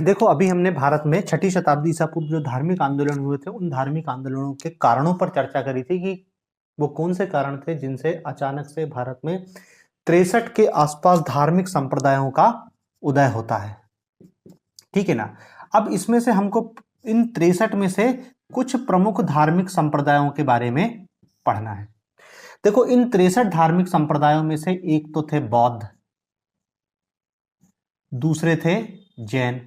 देखो अभी हमने भारत में 6ठी शताब्दी ईसा पूर्व जो धार्मिक आंदोलन हुए थे उन धार्मिक आंदोलनों के कारणों पर चर्चा करी थी कि वो कौन से कारण थे जिनसे अचानक से भारत में 63 के आसपास धार्मिक संप्रदायों का उदय होता है। ठीक है ना। अब इसमें से हमको इन 63 में से कुछ प्रमुख धार्मिक संप्रदायों के बारे में पढ़ना है। देखो इन 63 धार्मिक संप्रदायों में से एक तो थे बौद्ध, दूसरे थे जैन,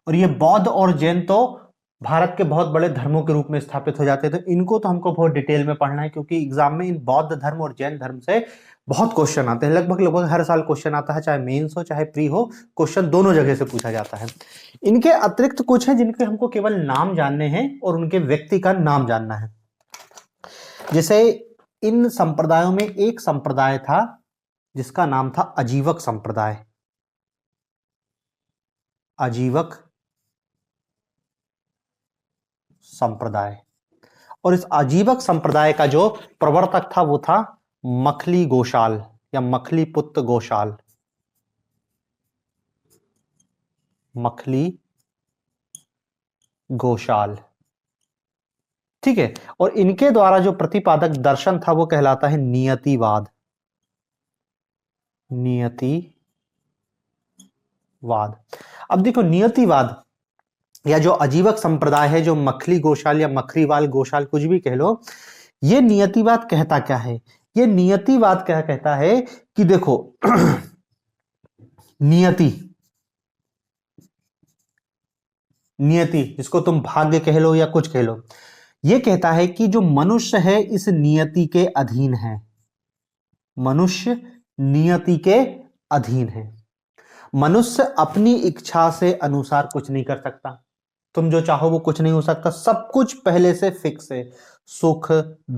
और ये बौद्ध और जैन तो भारत के बहुत बड़े धर्मों के रूप में स्थापित हो जाते थे। इनको तो हमको बहुत डिटेल में पढ़ना है क्योंकि एग्जाम में इन बौद्ध धर्म और जैन धर्म से बहुत क्वेश्चन आते हैं। लगभग हर साल क्वेश्चन आता है, चाहे मेंस हो चाहे प्री हो, क्वेश्चन दोनों जगह से पूछा जाता है। इनके अतिरिक्त कुछ है जिनके हमको केवल नाम जानने हैं और उनके व्यक्ति का नाम जानना है। जैसे इन संप्रदायों में एक संप्रदाय था जिसका नाम था अजीवक संप्रदाय। अजीवक संप्रदाय। और इस अजीवक संप्रदाय का जो प्रवर्तक था वो था मखली गोशाल या मखली पुत्र गोशाल। मखली गोशाल, ठीक है। और इनके द्वारा जो प्रतिपादक दर्शन था वो कहलाता है नियतिवाद। नियतिवाद। अब देखो नियतिवाद या जो अजीवक संप्रदाय है, जो मखली गोशाल या मखरीवाल गोशाल कुछ भी कह लो, ये नियतिवाद कहता क्या है? ये नियतिवाद क्या कहता है कि देखो नियति जिसको तुम भाग्य कह लो या कुछ कह लो, ये कहता है कि जो मनुष्य है इस नियति के अधीन है। मनुष्य नियति के अधीन है। मनुष्य अपनी इच्छा से अनुसार कुछ नहीं कर सकता। तुम जो चाहो वो कुछ नहीं हो सकता। सब कुछ पहले से फिक्स है। सुख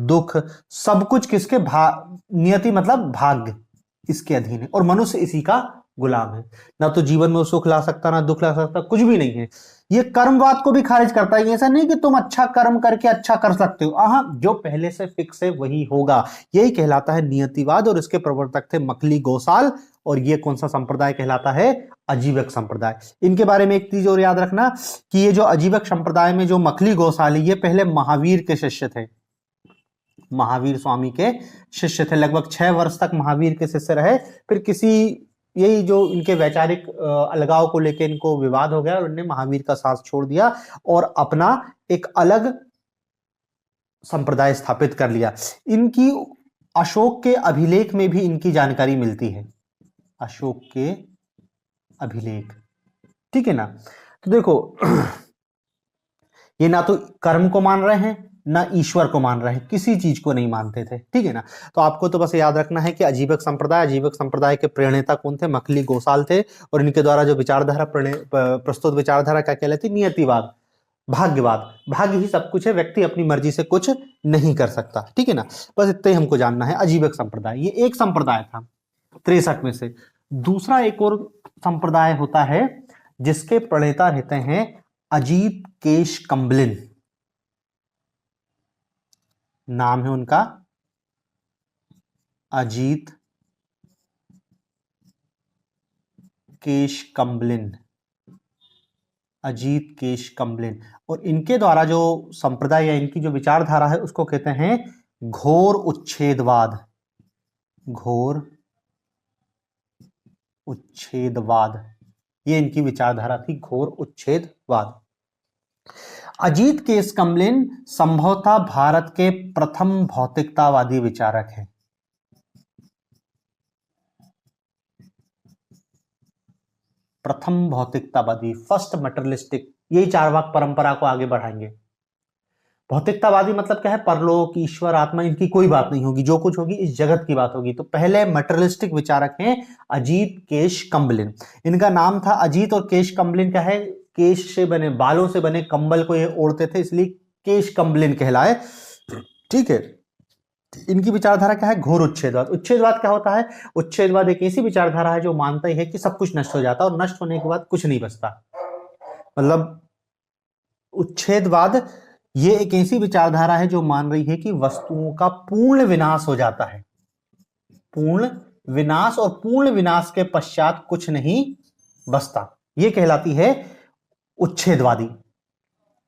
दुख सब कुछ किसके नियति मतलब भाग्य, इसके अधीन है और मनुष्य इसी का गुलाम है। ना तो जीवन में सुख ला सकता ना दुख ला सकता, कुछ भी नहीं है। ये कर्मवाद को भी खारिज करता है। ऐसा नहीं कि तुम अच्छा कर्म करके अच्छा कर सकते हो, जो पहले से फिक्स है वही होगा। यही कहलाता है नियतिवाद और इसके प्रवर्तक थे मखली गोशाल। और ये कौन सा संप्रदाय कहलाता है? अजीवक संप्रदाय। इनके बारे में एक चीज और याद रखना कि ये जो अजीवक संप्रदाय में जो मखली गोशाली, ये पहले महावीर के शिष्य थे। महावीर स्वामी के शिष्य थे। लगभग 6 वर्ष तक महावीर के शिष्य रहे। फिर किसी यही जो इनके वैचारिक अलगाव को लेकर इनको विवाद हो गया और उन्होंने महावीर का साथ छोड़ दिया और अपना एक अलग संप्रदाय स्थापित कर लिया। इनकी अशोक के अभिलेख में भी इनकी जानकारी मिलती है। अशोक के अभिलेख, ठीक है ना। तो देखो ये ना तो कर्म को मान रहे हैं ना ईश्वर को मान रहे हैं, किसी चीज को नहीं मानते थे, ठीक है ना। तो आपको तो बस याद रखना है कि अजीवक संप्रदाय के प्रणेता कौन थे? मखली गोशाल थे। और इनके द्वारा जो विचारधारा प्रस्तुत विचारधारा क्या कहलाती? नियतिवाद, भाग्यवाद। भाग्य ही सब कुछ है, व्यक्ति अपनी मर्जी से कुछ नहीं कर सकता, ठीक है ना। बस इतना ही हमको जानना है। अजीवक संप्रदाय ये एक संप्रदाय था 63 में से। दूसरा एक और संप्रदाय होता है जिसके प्रणेता रहते हैं अजीत केश कम्बलिन। नाम है उनका अजीत केश कम्बलिन। अजीत केश कम्बलिन। और इनके द्वारा जो संप्रदाय या इनकी जो विचारधारा है उसको कहते हैं घोर उच्छेदवाद। घोर उच्छेदवाद, ये इनकी विचारधारा थी, घोर उच्छेदवाद। अजीत केश कम्बलिन संभवतः भारत के प्रथम भौतिकतावादी विचारक हैं। प्रथम भौतिकतावादी, फर्स्ट मटेरियलिस्टिक। यही चारवाक परंपरा को आगे बढ़ाएंगे। भौतिकतावादी मतलब क्या है? परलोक, ईश्वर, आत्मा, इनकी कोई बात नहीं होगी। जो कुछ होगी इस जगत की बात होगी। तो पहले मटेरियलिस्टिक विचारक हैं अजीत केश कम्बलिन। इनका नाम था अजीत। और केश कम्बलिन क्या है? केश से बने, बालों से बने कंबल को ये ओढ़ते थे, इसलिए केश कम्बलिन कहलाए, ठीक है। इनकी विचारधारा क्या है? घोर उच्छेदवाद। उच्छेदवाद क्या होता है? उच्छेदवाद एक ऐसी विचारधारा है जो मानता ही है कि सब कुछ नष्ट हो जाता है और नष्ट होने के बाद कुछ नहीं बचता। मतलब उच्छेदवाद ये एक ऐसी विचारधारा है जो मान रही है कि वस्तुओं का पूर्ण विनाश हो जाता है। पूर्ण विनाश, और पूर्ण विनाश के पश्चात कुछ नहीं बचता। ये कहलाती है उच्छेदवादी।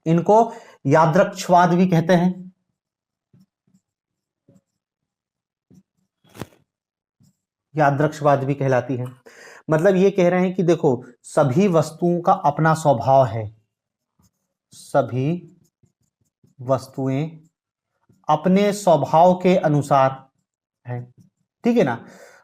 इनको यादृच्छवाद भी कहते हैं। यादृच्छवाद भी कहलाती है। मतलब ये कह रहे हैं कि देखो, सभी वस्तुओं का अपना स्वभाव है, सभी वस्तुएं अपने स्वभाव के अनुसार है, ठीक है ना।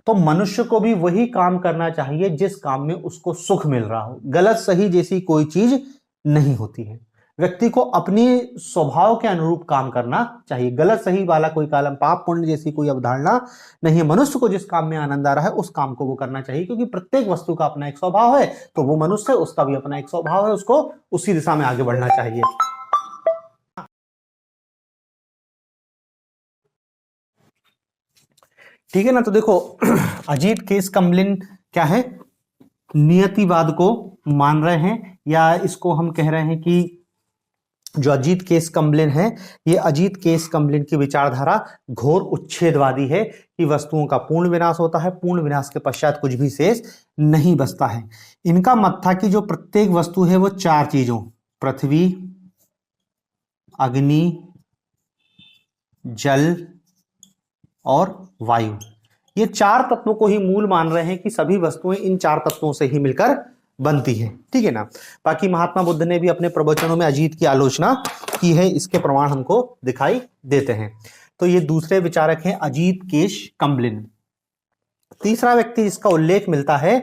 तो मनुष्य को भी वही काम करना चाहिए जिस काम में उसको सुख मिल रहा हो। गलत सही जैसी कोई चीज नहीं होती है। व्यक्ति को अपने स्वभाव के अनुरूप काम करना चाहिए। गलत सही वाला कोई कालम, पाप पुण्य जैसी कोई अवधारणा नहीं है। मनुष्य को जिस काम में आनंद आ रहा है उस काम को वो करना चाहिए, क्योंकि प्रत्येक वस्तु का अपना एक स्वभाव है। तो वो मनुष्य है, उसका भी अपना एक स्वभाव है, उसको उसी दिशा में आगे बढ़ना चाहिए। ठीक है ना। तो देखो, अजीत केशकमलिन क्या है, नियतिवाद को मान रहे हैं, या इसको हम कह रहे हैं कि जो अजीत केशकमलिन है, ये अजीत केशकमलिन की विचारधारा घोर उच्छेदवादी है कि वस्तुओं का पूर्ण विनाश होता है, पूर्ण विनाश के पश्चात कुछ भी शेष नहीं बचता है। इनका मत था कि जो प्रत्येक वस्तु है वो चार चीजों, पृथ्वी, अग्नि, जल और वायु, ये चार तत्वों को ही मूल मान रहे हैं कि सभी वस्तुएं इन चार तत्वों से ही मिलकर बनती है, ठीक है ना। बाकी महात्मा बुद्ध ने भी अपने प्रवचनों में अजीत की आलोचना की है, इसके प्रमाण हमको दिखाई देते हैं। तो ये दूसरे विचारक हैं अजीत केशकमलिन। तीसरा व्यक्ति जिसका उल्लेख मिलता है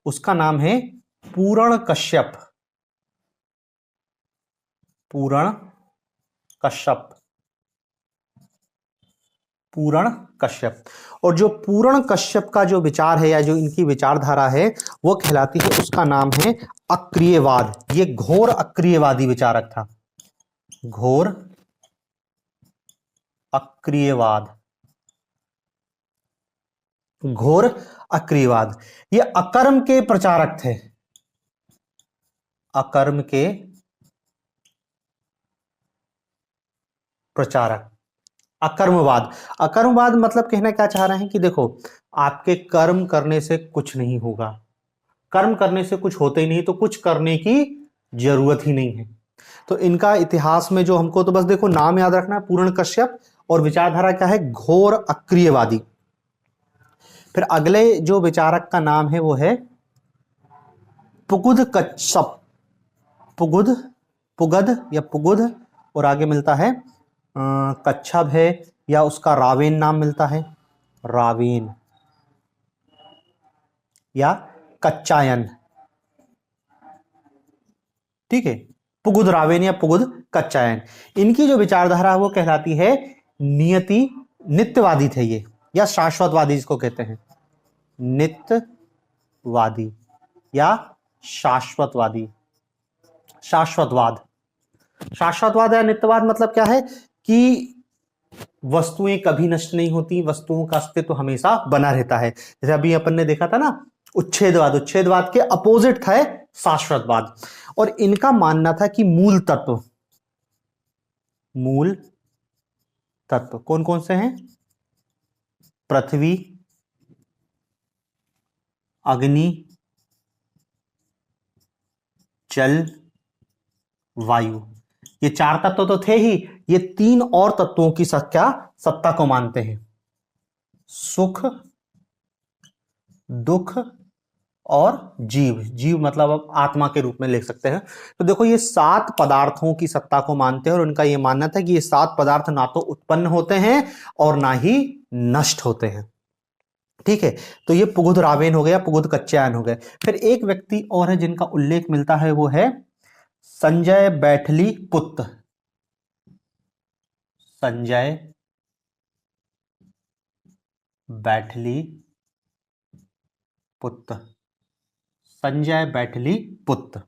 उसका नाम है पूरण कश्यप। पूरण कश्यप, पूरण कश्यप। और जो पूरण कश्यप का जो विचार है, या जो इनकी विचारधारा है, वो कहलाती है, उसका नाम है अक्रियवाद। ये घोर अक्रियवादी विचारक था, घोर अक्रियवाद, घोर अक्रियवाद। ये अकर्म के प्रचारक थे, अकर्म के प्रचारक। अकर्मवाद, अकर्मवाद मतलब कहना क्या चाह रहे हैं कि देखो, आपके कर्म करने से कुछ नहीं होगा, कर्म करने से कुछ होते ही नहीं, तो कुछ करने की जरूरत ही नहीं है। तो इनका इतिहास में जो हमको, तो बस देखो नाम याद रखना है, पूर्ण कश्यप, और विचारधारा क्या है, घोर अक्रियवादी। फिर अगले जो विचारक का नाम है वो है पुगुद कच्छप, पुगुद, पुगद या पुगुद, और आगे मिलता है कच्छप है, या उसका रावेन नाम मिलता है, रावेन या कच्चायन, ठीक है। पुगुद रावेन या पुगुद कच्चायन। इनकी जो विचारधारा है वो कहलाती है नियति, नित्यवादी थे ये, या शाश्वतवादी जिसको कहते हैं, नित्यवादी या शाश्वतवादी। शाश्वतवाद, शाश्वतवाद या नित्यवाद मतलब क्या है कि वस्तुएं कभी नष्ट नहीं होती, वस्तुओं का अस्तित्व हमेशा बना रहता है। जैसे अभी अपन ने देखा था ना उच्छेदवाद, उच्छेदवाद के अपोजिट था शाश्वतवाद। और इनका मानना था कि मूल तत्व, मूल तत्व कौन कौन से हैं, पृथ्वी, अग्नि, जल, वायु, ये चार तत्व तो थे ही, ये तीन और तत्वों की सत्ता को मानते हैं, सुख, दुख और जीव। जीव मतलब अब आत्मा के रूप में लिख सकते हैं। तो देखो, ये सात पदार्थों की सत्ता को मानते हैं, और उनका यह मानना था कि ये सात पदार्थ ना तो उत्पन्न होते हैं और ना ही नष्ट होते हैं, ठीक है। तो ये पुगुद रावेन हो गया, पुगुद कच्चायन हो गए। फिर एक व्यक्ति और है जिनका उल्लेख मिलता है, वो है संजय बैठली पुत्र, संजय बैठली पुत्र, संजय बैठली पुत्र।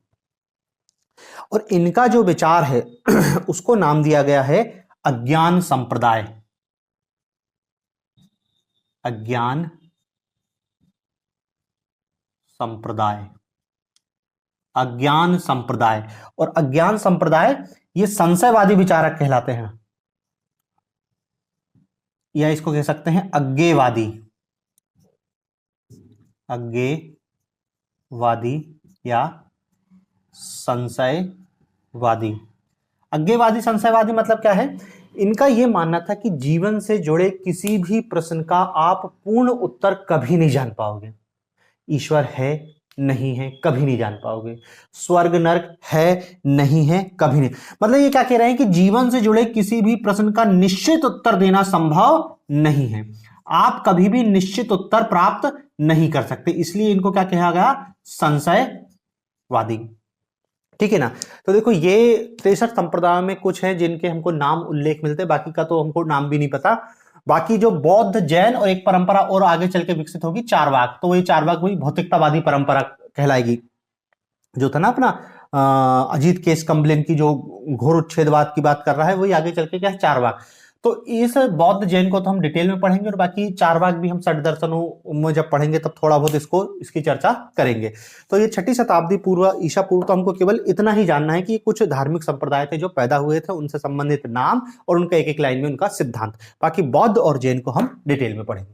और इनका जो विचार है उसको नाम दिया गया है अज्ञान संप्रदाय, अज्ञान संप्रदाय, अज्ञान संप्रदाय। और अज्ञान संप्रदाय ये संशयवादी विचारक कहलाते हैं, या इसको कह सकते हैं अज्ञेयवादी, अज्ञेयवादी या संशयवादी। अज्ञेयवादी संशयवादी मतलब क्या है? इनका यह मानना था कि जीवन से जुड़े किसी भी प्रश्न का आप पूर्ण उत्तर कभी नहीं जान पाओगे। ईश्वर है नहीं है कभी नहीं जान पाओगे, स्वर्ग नरक है नहीं है कभी नहीं। मतलब ये क्या कह रहे हैं कि जीवन से जुड़े किसी भी प्रश्न का निश्चित उत्तर देना संभव नहीं है, आप कभी भी निश्चित उत्तर प्राप्त नहीं कर सकते, इसलिए इनको क्या कहा गया? संशयवादी। ठीक है ना। तो देखो ये 63 संप्रदायों में कुछ है जिनके हमको नाम उल्लेख मिलते हैं, बाकी का तो हमको नाम भी नहीं पता। बाकी जो बौद्ध, जैन और एक परंपरा और आगे चल के विकसित होगी, चारवाक, तो वही चारवाक वही भौतिकतावादी परंपरा कहलाएगी। जो था ना अपना अजीत केशकम्बलेन की जो घोर उच्छेदवाद की बात कर रहा है, वही आगे चल के क्या है? चारवाक। तो इस बौद्ध जैन को तो हम डिटेल में पढ़ेंगे और बाकी चारवाक भी हम षट दर्शनों में जब पढ़ेंगे तब थोड़ा बहुत इसकी चर्चा करेंगे। तो ये 6ठी शताब्दी पूर्व ईसा पूर्व, तो हमको केवल इतना ही जानना है कि कुछ धार्मिक संप्रदाय थे जो पैदा हुए थे, उनसे संबंधित नाम और उनका एक एक लाइन में उनका सिद्धांत। बाकी बौद्ध और जैन को हम डिटेल में पढ़ेंगे।